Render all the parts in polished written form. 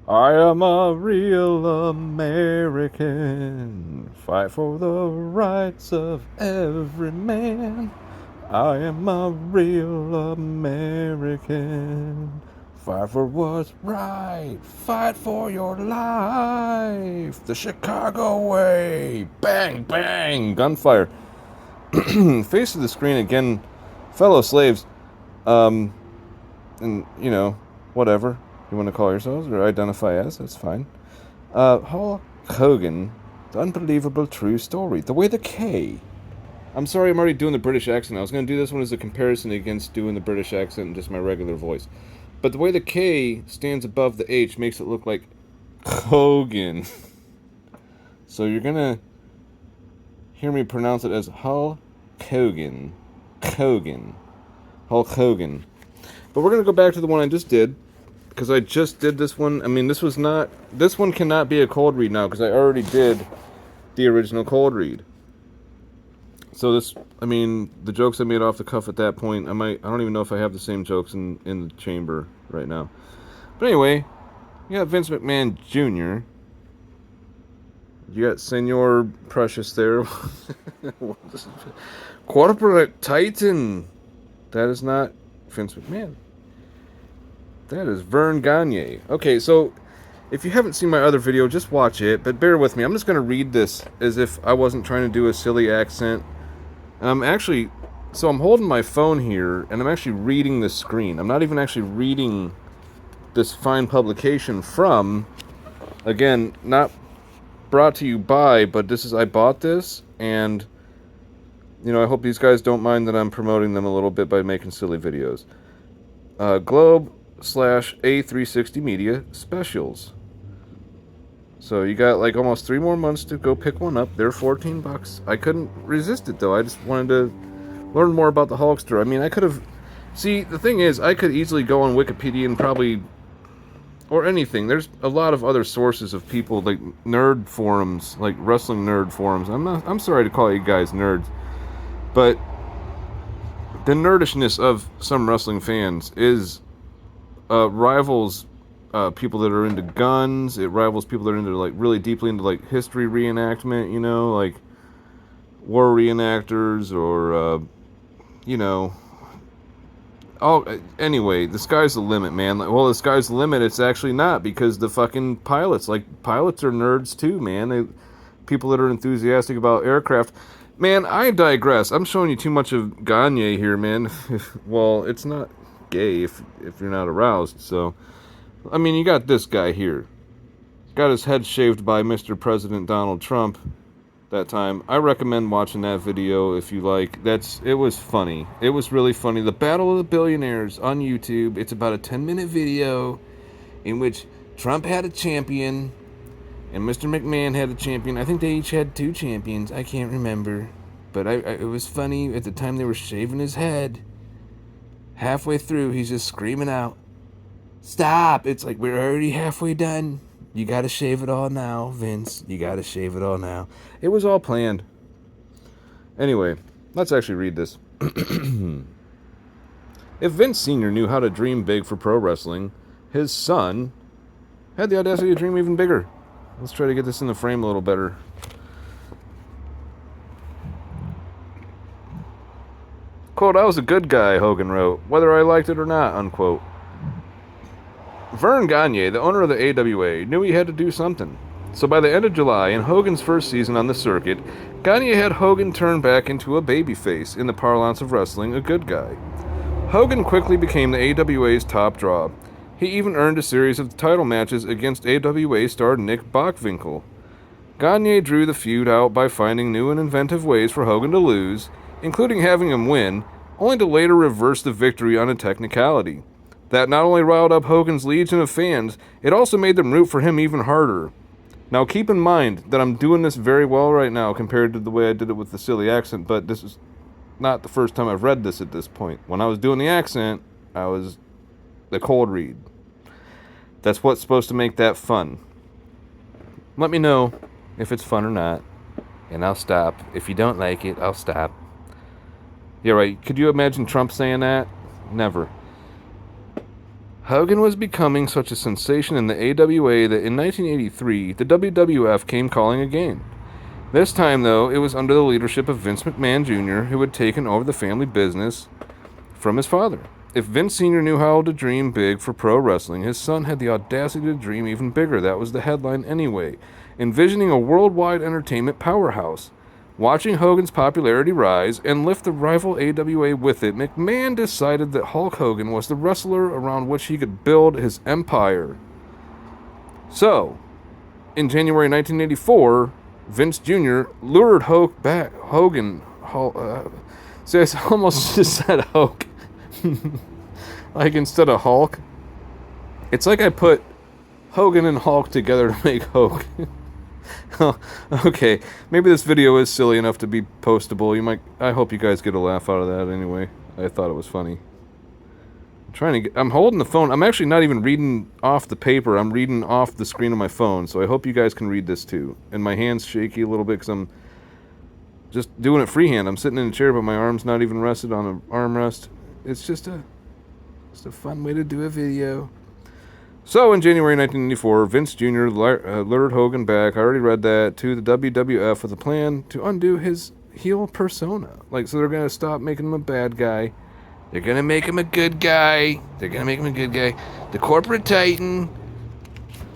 I am a real American. Fight for the rights of every man. I am a real American. Fight for what's right. Fight for your life. The Chicago way. Bang, bang. Gunfire. Face of the screen again, fellow slaves. Um, and, whatever you want to call yourselves or identify as, that's fine. Hulk Hogan, the unbelievable true story. The way the K. I'm sorry, I'm already doing the British accent. I was going to do this one as a comparison against doing the British accent and just my regular voice. But the way the K stands above the H makes it look like Hogan. So you're going to hear me pronounce it as Hulk Hogan. Hogan. Hulk Hogan. But we're going to go back to the one I just did. Because I just did this one. I mean, this one cannot be a cold read now because I already did the original cold read. So the jokes I made off the cuff at that point, I don't even know if I have the same jokes in the chamber right now. But anyway, you got Vince McMahon Jr. You got Senor Precious there. Corporate Titan. That is not Vince McMahon. That is Vern Gagne. Okay, so if you haven't seen my other video, just watch it, but bear with me. I'm just going to read this as if I wasn't trying to do a silly accent. I'm holding my phone here, and I'm actually reading the screen. I'm not even actually reading this fine publication from, again, not brought to you by, but I bought this, and, I hope these guys don't mind that I'm promoting them a little bit by making silly videos. Globe/A360 Media Specials. So you got like almost 3 more months to go pick one up. They're $14. I couldn't resist it though. I just wanted to learn more about the Hulkster. I mean, I could have... See, the thing is, I could easily go on Wikipedia and probably... Or anything. There's a lot of other sources of people, like nerd forums, like wrestling nerd forums. I'm sorry to call you guys nerds, but the nerdishness of some wrestling fans is rivals people that are into guns. It rivals people that are into like really deeply into like history reenactment. Like war reenactors or anyway, the sky's the limit, man. Well, the sky's the limit. It's actually not because the fucking pilots are nerds too, man. People that are enthusiastic about aircraft. Man, I digress. I'm showing you too much of Gagne here, man. Well, it's not gay if you're not aroused. So, I mean, you got this guy here. Got his head shaved by Mr. President Donald Trump that time. I recommend watching that video if you like. It was funny. It was really funny. The Battle of the Billionaires on YouTube. It's about a 10-minute video in which Trump had a champion and Mr. McMahon had a champion. I think they each had 2 champions. I can't remember. But it was funny. At the time they were shaving his head, halfway through, he's just screaming out, "Stop! It's like we're already halfway done. You gotta shave it all now, Vince. You gotta shave it all now." It was all planned. Anyway, let's actually read this. If Vince Sr. knew how to dream big for pro wrestling, his son had the audacity to dream even bigger. Let's try to get this in the frame a little better. Quote, "I was a good guy," Hogan wrote, "whether I liked it or not," unquote. Vern Gagne, the owner of the AWA, knew he had to do something. So by the end of July, in Hogan's first season on the circuit, Gagne had Hogan turn back into a babyface, in the parlance of wrestling, a good guy. Hogan quickly became the AWA's top draw. He even earned a series of title matches against AWA star Nick Bockwinkel. Gagne drew the feud out by finding new and inventive ways for Hogan to lose, including having him win, only to later reverse the victory on a technicality. That not only riled up Hogan's legion of fans, it also made them root for him even harder. Now keep in mind that I'm doing this very well right now compared to the way I did it with the silly accent, but this is not the first time I've read this at this point. When I was doing the accent, I was the cold read. That's what's supposed to make that fun. Let me know if it's fun or not, and I'll stop. If you don't like it, I'll stop. Yeah, right. Could you imagine Trump saying that? Never. Hogan was becoming such a sensation in the AWA that in 1983, the WWF came calling again. This time, though, it was under the leadership of Vince McMahon Jr., who had taken over the family business from his father. If Vince Sr. knew how to dream big for pro wrestling, his son had the audacity to dream even bigger. That was the headline anyway. Envisioning a worldwide entertainment powerhouse. Watching Hogan's popularity rise and lift the rival AWA with it, McMahon decided that Hulk Hogan was the wrestler around which he could build his empire. So, in January 1984, Vince Jr. lured Hogan. See, I almost just said Hulk. Like instead of Hulk. It's like I put Hogan and Hulk together to make Hulk. Okay, maybe this video is silly enough to be postable. I hope you guys get a laugh out of that anyway. I thought it was funny. I'm holding the phone. I'm actually not even reading off the paper. I'm reading off the screen of my phone, so I hope you guys can read this too. And my hand's shaky a little bit because I'm just doing it freehand. I'm sitting in a chair, but my arm's not even rested on an armrest. It's just a fun way to do a video. So, in January 1994, Vince Jr. lured Hogan back, I already read that, to the WWF with a plan to undo his heel persona. So they're going to stop making him a bad guy. They're going to make him a good guy. The corporate titan.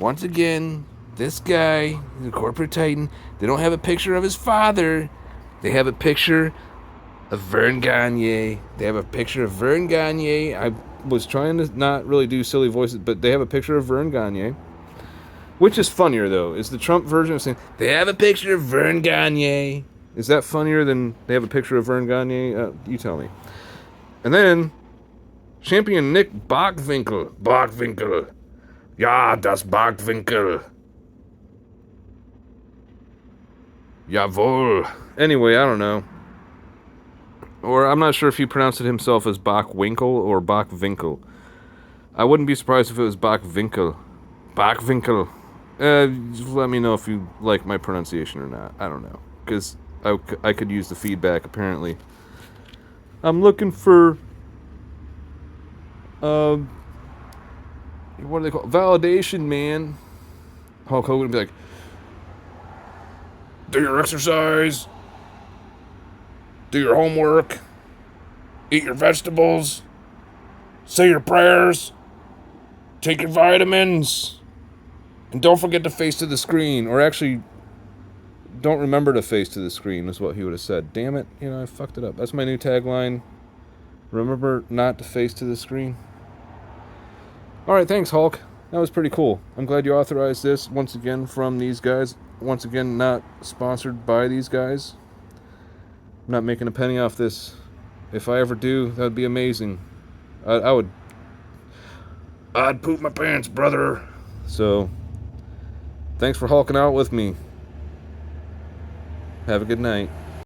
Once again, this guy, the corporate titan, they don't have a picture of his father. They have a picture of Vern Gagne. I was trying to not really do silly voices, but they have a picture of Vern Gagne. Which is funnier, though? Is the Trump version of saying, they have a picture of Vern Gagne? Is that funnier than they have a picture of Vern Gagne? You tell me. And then, champion Nick Bockwinkel. Ja, das Bockwinkel. Jawohl. Anyway, I don't know. Or I'm not sure if he pronounced it himself as Bockwinkel or Bockwinkel. I wouldn't be surprised if it was Bockwinkel. Bockwinkel. Just let me know if you like my pronunciation or not. I don't know. Because I could use the feedback, apparently. I'm looking for... what do they call it? Validation, man. Hulk Hogan would be like, do your exercise. Do your homework. Eat your vegetables. Say your prayers. Take your vitamins. And don't forget to face to the screen. Or actually, don't remember to face to the screen is what he would have said. Damn it, I fucked it up. That's my new tagline. Remember not to face to the screen. Alright, thanks, Hulk. That was pretty cool. I'm glad you authorized this once again from these guys. Once again, not sponsored by these guys. I'm not making a penny off this. If I ever do, that would be amazing. I'd poop my pants, brother. So, thanks for hulking out with me. Have a good night.